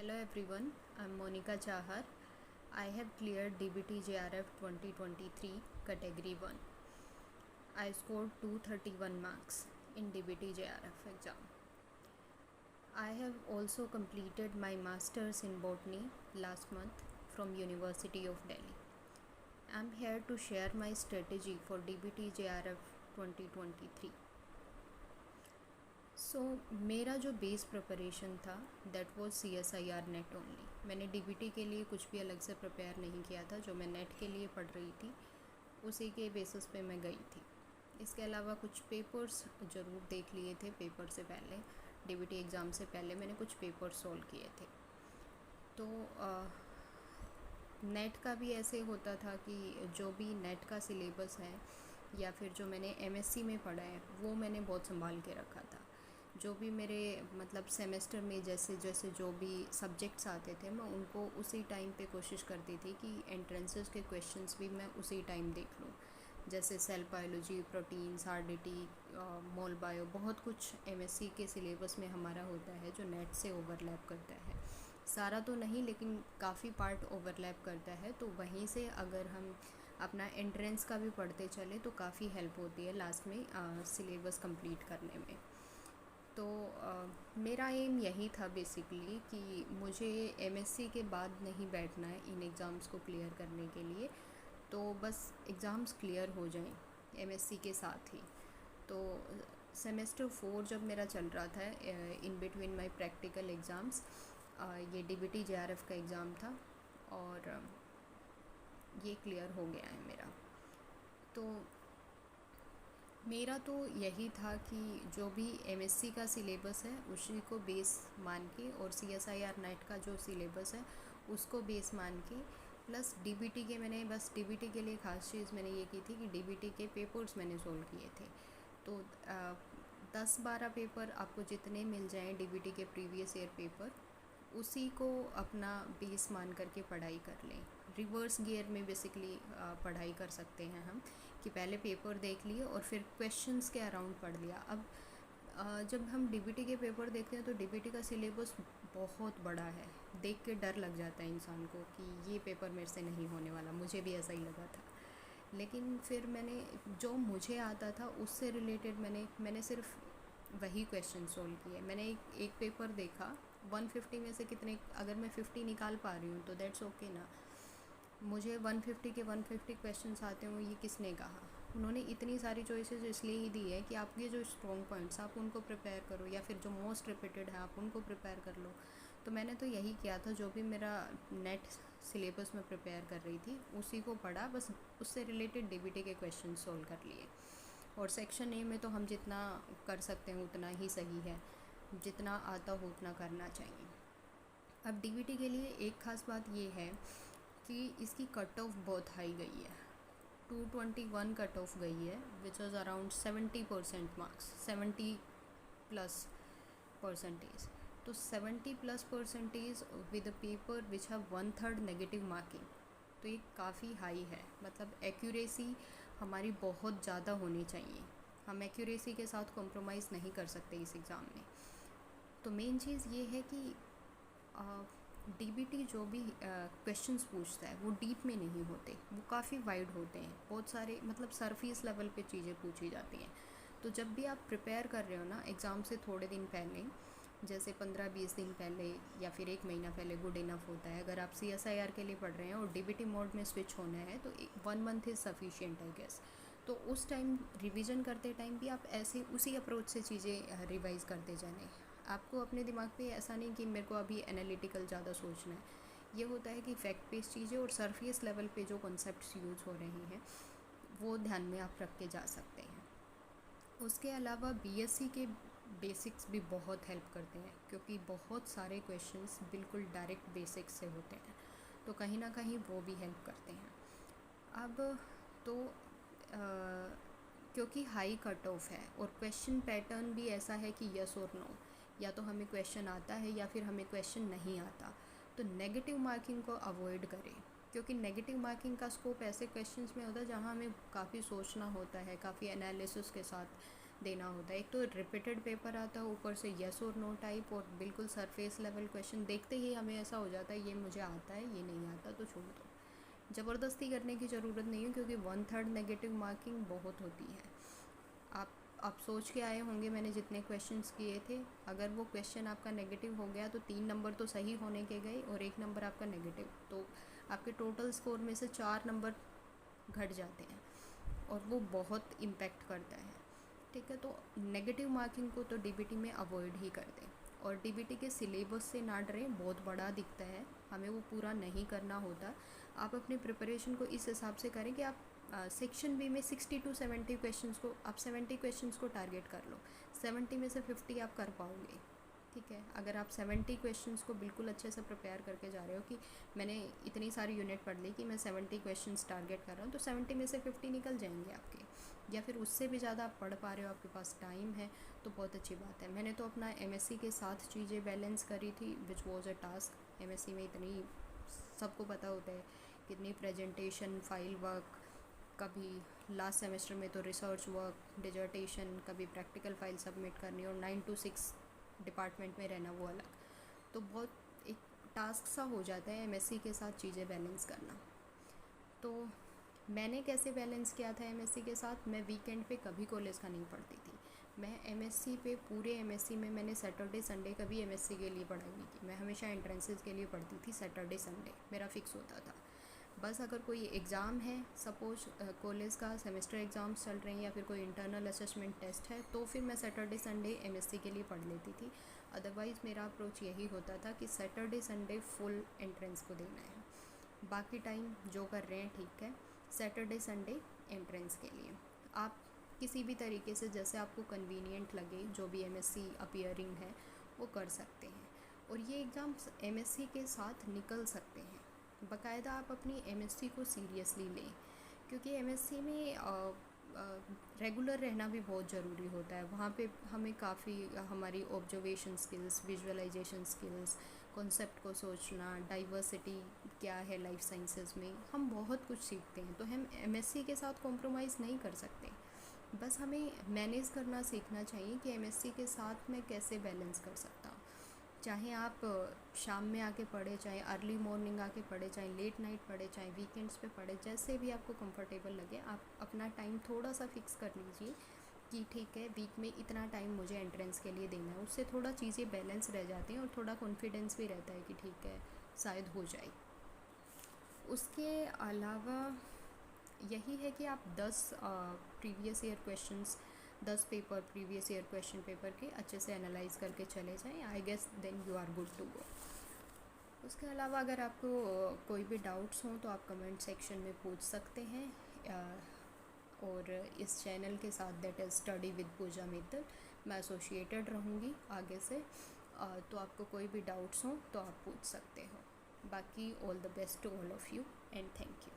Hello everyone, I'm Monica Chahar. I have cleared DBT JRF 2023 category 1. I scored 231 marks in DBT JRF exam. I have also completed my masters in botany last month from University of Delhi. I'm here to share my strategy for DBT JRF 2023. मेरा जो base preparation था that was CSIR net only. मैंने DBT के लिए कुछ भी अलग से प्रिपेयर नहीं किया था. जो मैं नेट के लिए पढ़ रही थी उसी के बेसिस पे मैं गई थी. इसके अलावा कुछ पेपर्स ज़रूर देख लिए थे. पेपर से पहले DBT एग्ज़ाम से पहले मैंने कुछ पेपर सॉल्व किए थे. तो नेट का भी ऐसे होता था कि जो भी नेट का सिलेबस है या फिर जो मैंने MSc में पढ़ा है वो मैंने बहुत संभाल के रखा था. जो भी मेरे मतलब सेमेस्टर में जैसे जैसे जो भी सब्जेक्ट्स आते थे मैं उनको उसी टाइम पे कोशिश करती थी कि एंट्रेंसेस के क्वेश्चंस भी मैं उसी टाइम देख लूँ. जैसे सेल बायोलॉजी, प्रोटीन्स, RDT, मोल बायो, बहुत कुछ MSc के सिलेबस में हमारा होता है जो नेट से ओवरलैप करता है. सारा तो नहीं लेकिन काफ़ी पार्ट ओवरलैप करता है. तो वहीं से अगर हम अपना एंट्रेंस का भी पढ़ते चले तो काफ़ी हेल्प होती है लास्ट में सिलेबस कंप्लीट करने में. तो मेरा एम यही था बेसिकली कि मुझे MSc के बाद नहीं बैठना है इन एग्ज़ाम्स को क्लियर करने के लिए. तो बस एग्ज़ाम्स क्लियर हो जाएं MSc के साथ ही. तो सेमेस्टर 4 जब मेरा चल रहा था in between my practical exams, ये DBT JRF का एग्ज़ाम था और ये क्लियर हो गया है मेरा. तो मेरा तो यही था कि जो भी MSc का सिलेबस है उसी को बेस मान के और CSIR नेट का जो सिलेबस है उसको बेस मान के प्लस DBT के मैंने बस DBT के लिए ख़ास चीज़ मैंने ये की थी कि DBT के पेपर्स मैंने सोल्व किए थे. तो 10-12 पेपर आपको जितने मिल जाएं DBT के प्रीवियस ईयर पेपर उसी को अपना बेस मान करके पढ़ाई कर लें. रिवर्स गियर में बेसिकली पढ़ाई कर सकते हैं हम कि पहले पेपर देख लिए और फिर क्वेश्चंस के अराउंड पढ़ लिया. अब जब हम DBT के पेपर देखते हैं तो DBT का सिलेबस बहुत बड़ा है. देख के डर लग जाता है इंसान को कि ये पेपर मेरे से नहीं होने वाला. मुझे भी ऐसा ही लगा था. लेकिन फिर मैंने जो मुझे आता था उससे रिलेटेड मैंने सिर्फ वही क्वेश्चन सोल्व किए. मैंने एक पेपर देखा 150 में से कितने अगर मैं 50 निकाल पा रही हूँ तो दैट्स ओके ना. मुझे 150 के 150 क्वेश्चंस आते हों ये किसने कहा. उन्होंने इतनी सारी चॉइसेस इसलिए ही दी है कि आपके जो स्ट्रॉन्ग पॉइंट्स आप उनको प्रिपेयर करो या फिर जो मोस्ट रिपीटेड है आप उनको प्रिपेयर कर लो. तो मैंने तो यही किया था. जो भी मेरा नेट सिलेबस में प्रिपेयर कर रही थी उसी को पढ़ा. बस उससे रिलेटेड DBT के क्वेश्चन सोल्व कर लिए. और सेक्शन A में तो हम जितना कर सकते हैं उतना ही सही है. जितना आता हो उतना करना चाहिए. अब DBT के लिए एक ख़ास बात ये है कि इसकी कट ऑफ बहुत हाई गई है. 221 कट ऑफ गई है विच वॉज अराउंड 70% मार्क्स, 70+%. तो 70+% with a paper which have 1/3 negative marking. तो ये काफ़ी हाई है. मतलब एक्यूरेसी हमारी बहुत ज़्यादा होनी चाहिए. हम एक्यूरेसी के साथ कॉम्प्रोमाइज़ नहीं कर सकते इस एग्ज़ाम में. तो मेन चीज़ ये है कि DBT जो भी क्वेश्चंस पूछता है वो डीप में नहीं होते. वो काफ़ी वाइड होते हैं. बहुत सारे मतलब सरफेस लेवल पे चीज़ें पूछी जाती हैं. तो जब भी आप प्रिपेयर कर रहे हो ना एग्ज़ाम से थोड़े दिन पहले, जैसे 15-20 दिन पहले या फिर 1 महीना पहले गुड इनफ होता है. अगर आप CSIR के लिए पढ़ रहे हैं और DBT मोड में स्विच होना है तो 1 month is sufficient I guess. तो उस टाइम रिवीजन करते टाइम भी आप ऐसे उसी अप्रोच से चीज़ें रिवाइज़ करते जाने. आपको अपने दिमाग पे ऐसा नहीं कि मेरे को अभी एनालिटिकल ज़्यादा सोचना है. ये होता है कि फैक्ट बेस्ड चीज़ें और सरफेस लेवल पे जो कॉन्सेप्ट्स यूज़ हो रहे हैं वो ध्यान में आप रख के जा सकते हैं. उसके अलावा BSc के बेसिक्स भी बहुत हेल्प करते हैं क्योंकि बहुत सारे क्वेश्चंस बिल्कुल डायरेक्ट बेसिक्स से होते हैं. तो कहीं ना कहीं वो भी हेल्प करते हैं. अब तो क्योंकि हाई कट ऑफ है और क्वेश्चन पैटर्न भी ऐसा है कि यस और नो, या तो हमें क्वेश्चन आता है या फिर हमें क्वेश्चन नहीं आता. तो नेगेटिव मार्किंग को अवॉइड करें क्योंकि नेगेटिव मार्किंग का स्कोप ऐसे क्वेश्चंस में होता है जहाँ हमें काफ़ी सोचना होता है, काफ़ी एनालिसिस के साथ देना होता है। एक तो रिपीटेड पेपर आता है, ऊपर से येस और नो टाइप, और बिल्कुल सरफेस लेवल क्वेश्चन देखते ही हमें ऐसा हो जाता है ये मुझे आता है, ये नहीं आता तो छोड़ दो। ज़बरदस्ती करने की ज़रूरत नहीं है, क्योंकि 1/3 नेगेटिव मार्किंग बहुत होती है। आप आप सोच के आए होंगे मैंने जितने क्वेश्चंस किए थे, अगर वो क्वेश्चन आपका नेगेटिव हो गया तो 3 नंबर तो सही होने के गए और 1 नंबर आपका नेगेटिव, तो आपके टोटल स्कोर में से 4 नंबर घट जाते हैं, और वो बहुत इम्पेक्ट करता है। ठीक है, तो नेगेटिव मार्किंग को तो डीबीटी में अवॉइड ही कर दें। और डीबीटी के सिलेबस से ना डरें, बहुत बड़ा दिखता है, हमें वो पूरा नहीं करना होता। आप अपनी प्रिपरेशन को इस हिसाब से करें कि आप सेक्शन बी में 60 to 70 क्वेश्चंस को, आप 70 क्वेश्चंस को टारगेट कर लो, 70 में से 50 आप कर पाओगे। ठीक है, अगर आप 70 क्वेश्चंस को बिल्कुल अच्छे से प्रिपेयर करके जा रहे हो कि मैंने इतनी सारी यूनिट पढ़ ली कि मैं 70 क्वेश्चंस टारगेट कर रहा हूँ, तो 70 में से 50 निकल जाएंगे आपके, या फिर उससे भी ज़्यादा आप पढ़ पा रहे हो, आपके पास टाइम है, तो बहुत अच्छी बात है। मैंने तो अपना एमएससी के साथ चीज़ें बैलेंस करी थी, which was a task. MSc में इतनी, सबको पता होता है कितनी प्रेजेंटेशन, फाइल वर्क, कभी लास्ट सेमेस्टर में तो रिसर्च वर्क, डिजर्टेशन, कभी प्रैक्टिकल फाइल सबमिट करनी, और 9 to 6 डिपार्टमेंट में रहना, वो अलग। तो बहुत एक टास्क सा हो जाता है एमएससी के साथ चीज़ें बैलेंस करना। तो मैंने कैसे बैलेंस किया था एमएससी के साथ, मैं वीकेंड पे कभी कॉलेज का नहीं पढ़ती थी। मैं एमएससी पे, पूरे एमएससी में मैंने सैटरडे संडे कभी एमएससी के लिए पढ़ाई नहीं की। मैं हमेशा एंट्रेंसेस के लिए पढ़ती थी, सैटरडे संडे मेरा फिक्स होता था। बस अगर कोई एग्ज़ाम है, सपोज कॉलेज का सेमेस्टर एग्ज़ाम्स चल रहे हैं या फिर कोई इंटरनल असेसमेंट टेस्ट है, तो फिर मैं सैटरडे संडे एमएससी के लिए पढ़ लेती थी। अदरवाइज़ मेरा अप्रोच यही होता था कि सैटरडे संडे फुल एंट्रेंस को देना है, बाकी टाइम जो कर रहे हैं ठीक है, सैटरडे संडे एंट्रेंस के लिए आप किसी भी तरीके से जैसे आपको कन्वीनियंट लगे, जो भी एमएससी अपीयरिंग है वो कर सकते हैं। और ये एग्ज़ाम्स एमएससी के साथ निकल सकते हैं, बाकायदा आप अपनी एमएससी को सीरियसली लें, क्योंकि एमएससी में रेगुलर रहना भी बहुत ज़रूरी होता है। वहाँ पे हमें काफ़ी हमारी observation skills, visualisation skills, concept को सोचना, डाइवर्सिटी क्या है लाइफ साइंसेस में, हम बहुत कुछ सीखते हैं। तो हम एमएससी के साथ कॉम्प्रोमाइज़ नहीं कर सकते, बस हमें मैनेज करना सीखना चाहिए कि एमएससी के साथ मैं कैसे बैलेंस कर सकता हूँ। चाहे आप शाम में आके पढ़े, चाहे अर्ली मॉर्निंग आके पढ़े, चाहे लेट नाइट पढ़े, चाहे वीकेंड्स पे पढ़े, जैसे भी आपको कंफर्टेबल लगे, आप अपना टाइम थोड़ा सा फिक्स कर लीजिए कि ठीक है वीक में इतना टाइम मुझे एंट्रेंस के लिए देना है। उससे थोड़ा चीज़ें बैलेंस रह जाती हैं और थोड़ा कॉन्फिडेंस भी रहता है कि ठीक है शायद हो जाए। उसके अलावा यही है कि आप 10 previous year questions, 10 paper previous year question paper के अच्छे से एनालाइज करके चले जाएं, I guess then you are good to go. उसके अलावा अगर आपको कोई भी डाउट्स हों तो आप कमेंट सेक्शन में पूछ सकते हैं। और इस चैनल के साथ, दैट इज़ स्टडी विद पूजा मित्तल, मैं एसोसिएटेड रहूँगी आगे से। तो आपको कोई भी डाउट्स हों तो आप पूछ सकते हो। बाकी all the best to all of you and thank you.